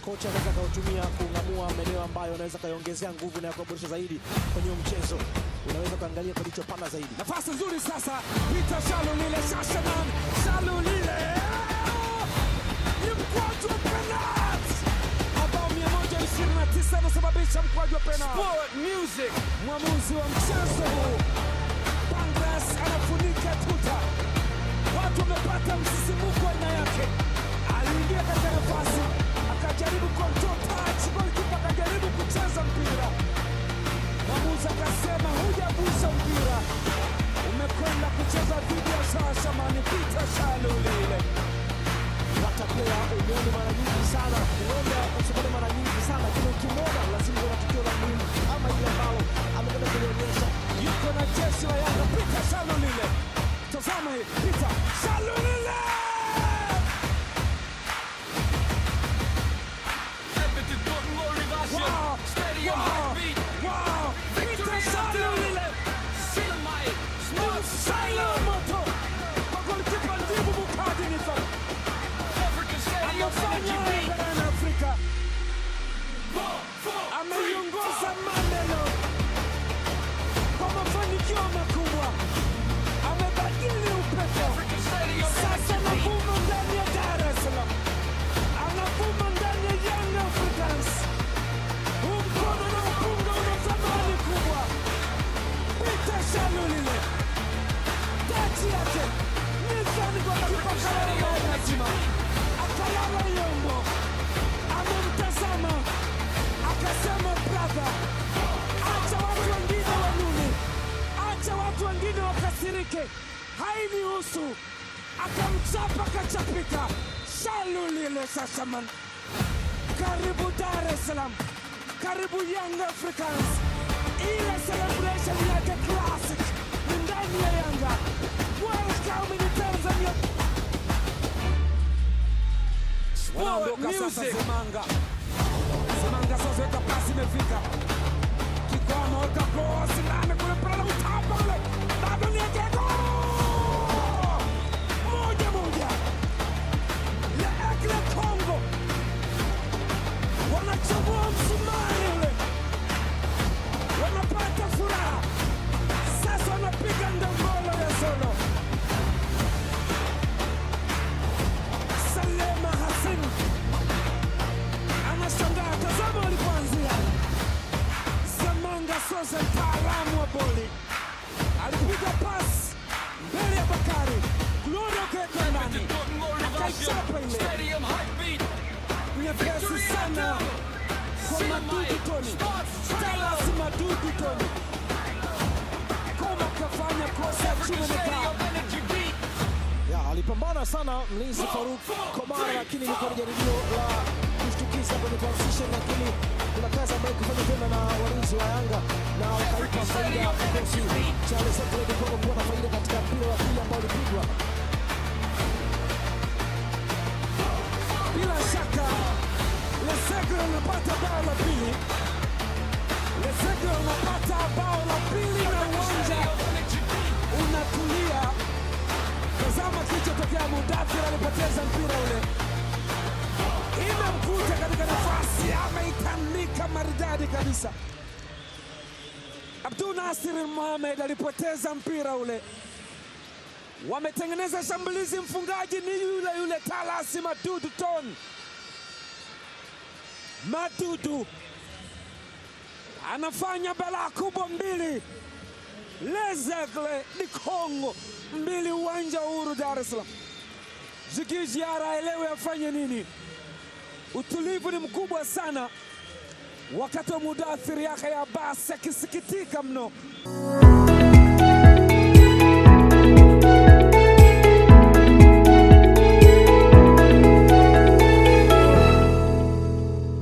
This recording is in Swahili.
kocha anaweza kautumia kungamua maeneo ambayo anaweza kaongezea nguvu na kuboresha zaidi kwenye mchezo. Unaweza kuangalia kwa jicho pana zaidi. Nafasi nzuri sasa, Peter Shalulile, Shashaman Shalulile. Ni mkwaju wa penalti. Mabao 129 yanasababisha mkwaju wa penalti. Sport Music, mwamuzi wa mchezo huu. Pangras anafunika tuta. Watu wamepata msisimuko aina yake. Aliingia katika nafasi, akajaribu control touch, golikipa akajaribu kucheza mpira. Mwamuzi akasema hujagusa mpira, umekwenda kucheza dhidi ya Shashaman Peter Shalulile. Wataplaya umeona mara nyingi sana, umeona usipone mara nyingi sana, kile ukimwona lazima kuna tukio la muhimu ama ile ambalo amekwenda kuonyesha. Yuko na jeshi la Yanga, Peter Shalulile. Tazama hii, Peter Shalulile! Wow! Wow! Peter Shalulile! Shalulile moto! Kwa golikipa Ndibu Mukadi Nifa. Amefanya barani Afrika. Ameiongoza Mamelodi kwa mafanikio makubwa. Amebadili upepo. Sasa anavuma ndani ya Dar es Salaam. Anavuma ndani ya Young Africans. Huu mkono na upunga una thamani kubwa. Peter Shalulile. Tachi yake. Nizani kwa kipa Kalala lazima. Akalala Yombo. Amemtazama. Akasema brother. Acha watu wengine wanune. Acha watu wengine wakasirike. Hainihusu. Akamchapa kachapika. Shalulile Shashaman. Karibu Dar es Salaam. Karibu Young Africans. Ile celebration yake classic. Ni ndani ya Yanga. Welcome in Tanzania. Sport Music. Semanga sasa weka pasi imefika. Kikomo weka cross ndani kule pale utapa kule. Bado ni Ekeko. Moja. Le Ekle Congo. Wanachagua msumari ule. Wanapata furaha. Sasa wanapiga ndombolo ya solo. Salema Hassan anashangaa, tazama walipoanzia. Semanga Sosa mtaalamu wa boli. Alipiga pasi mbele ya Bakari. Gloria Okeke ndani. Akaichapa ile. Nyepesi sana kwa Madudu Tony. Talasi Madudu Tony. Koma kafanya kosa chini nikaa. Ya, alipambana sana mlinzi Faruk Komara, lakini ilikuwa ni jaribio la kushtukiza kwenye transition, lakini kuna kazi ambayo kufanya tena na walinzi wa Yanga na wakaipa faida kikosi cha Lesotho kwa kuwa na faida katika mpira wa pili ambao ulipigwa. Bila shaka Lesotho anapata bao la pili. Lesotho anapata bao la pili na uwanja unatulia. Tazama kilichotokea, Mudathir alipoteza mpira ule. Imemkuta katika nafasi, ameitandika maridadi kabisa. Abdul Nasir Mohamed alipoteza mpira ule. Wametengeneza shambulizi, mfungaji ni yule Talasi Madudu Tony. Madudu anafanya balaa kubwa mbili. Lezegle di Congo mbili, uwanja Uhuru Dar es Salaam. Djigui Diarra aelewe afanye nini. Utulivu ni mkubwa sana wakati wa Mudathir Yahya Abbas akisikitika mno.